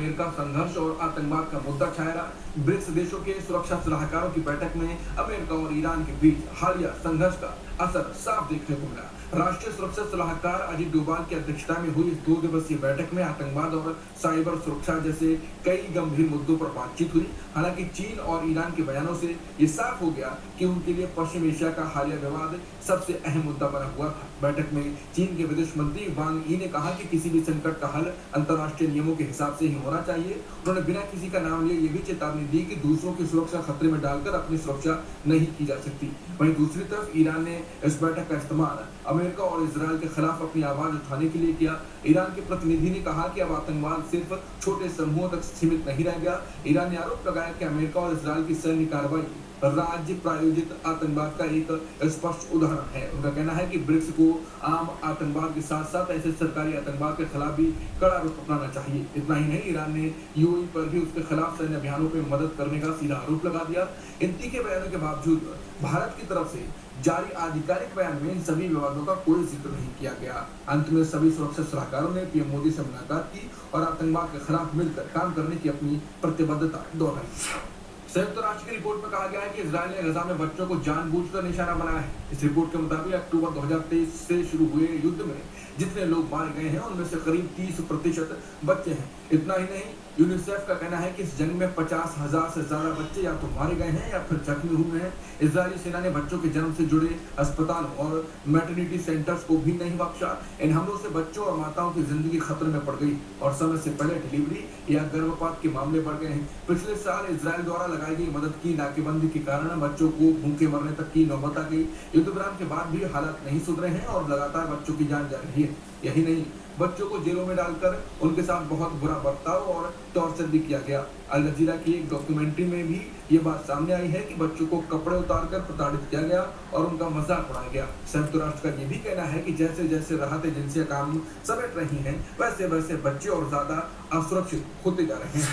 America संघर्ष और आतंकवाद का मुद्दा छाया रहा। ब्रिक्स देशों के सुरक्षा सलाहकारों की बैठक में अमेरिका और ईरान के बीच हालिया संघर्ष का असर साफ देखने को मिला। राष्ट्रीय सुरक्षा सलाहकार अजीत डोभाल की अध्यक्षता में हुई इस 2 दिवसीय बैठक में आतंकवाद और साइबर सुरक्षा जैसे कई गंभीर मुद्दों पर बातचीत हुई। हालांकि चीन और ईरान के बयानों से ये साफ हो गया कि उनके लिए पश्चिम एशिया का हालिया विवाद सबसे अहम मुद्दा बना हुआ था। बैठक में चीन के विदेश मंत्री वांग यी ने कहा कि किसी भी संकट का हल अंतर्राष्ट्रीय नियमों के हिसाब से ही होना चाहिए। उन्होंने बिना किसी का नाम लिए ये भी चेतावनी दी कि दूसरों की सुरक्षा खतरे में डालकर अपनी सुरक्षा नहीं की जा सकती। वहीं दूसरी तरफ ईरान ने इस बैठक का इस्तेमाल अमेरिका और इजरायल के खिलाफ अपनी आवाज उठाने के लिए किया। ईरान के प्रतिनिधि ने कहा कि अब आतंकवाद सिर्फ छोटे समूहों तक सीमित नहीं रह गया। ईरान ने आरोप लगाया कि अमेरिका और इजरायल की सैन्य कार्रवाई राज्य प्रायोजित आतंकवाद का एक स्पष्ट उदाहरण है। उनका कहना है कि ब्रिक्स को आम आतंकवाद के साथ साथ ऐसे सरकारी आतंकवाद के खिलाफ भी कड़ा रुख अपनाना चाहिए। इतना ही नहीं, ईरान ने यूएई पर भी उसके खिलाफ सैन्य अभियानों पर मदद करने का सीधा आरोप लगा दिया। इन तीखे बयानों के बावजूद भारत की तरफ से जारी आधिकारिक बयान में इन सभी विवादों का कोई जिक्र नहीं किया गया। अंत में सभी सुरक्षा सलाहकारों ने पीएम मोदी से मुलाकात की और आतंकवाद के खिलाफ मिलकर काम करने की अपनी प्रतिबद्धता दोहराई। संयुक्त राष्ट्र की रिपोर्ट में कहा गया है कि इजरायल ने गजा में बच्चों को जानबूझकर निशाना बनाया है। इस रिपोर्ट के मुताबिक अक्टूबर 2023 से शुरू हुए युद्ध में जितने लोग मारे गए हैं उनमें से करीब 30% बच्चे हैं। इतना ही नहीं, यूनिसेफ का कहना है कि इस जंग में 50,000 से ज्यादा बच्चे या तो मारे गए हैं या फिर जख्मी हुए हैं। इजरायली सेना ने बच्चों के जन्म से जुड़े अस्पतालों और मैटरनिटी सेंटर्स को भी नहीं बख्शा। इन हमलों से बच्चों और माताओं की जिंदगी खतरे में पड़ गई और समय से पहले डिलीवरी या गर्भपात के मामले बढ़ गए हैं। पिछले साल इजरायल द्वारा लगाई गई मदद की नाकेबंदी के कारण बच्चों को भूखे मरने तक की नौबत आ गई। युद्ध विराम के बाद भी हालात नहीं सुधरे हैं और लगातार बच्चों की जान जा रही है। यही नहीं, बच्चों को जेलों में डालकर उनके साथ बहुत बुरा बर्ताव और टॉर्चर भी किया गया। अल जजीरा की एक डॉक्यूमेंट्री में भी ये बात सामने आई है कि बच्चों को कपड़े उतारकर प्रताड़ित किया गया और उनका मजाक उड़ाया गया। संयुक्त राष्ट्र का ये भी कहना है कि जैसे जैसे राहत एजेंसियां काम समेट रही हैं, वैसे वैसे बच्चे और ज्यादा असुरक्षित होते जा रहे हैं।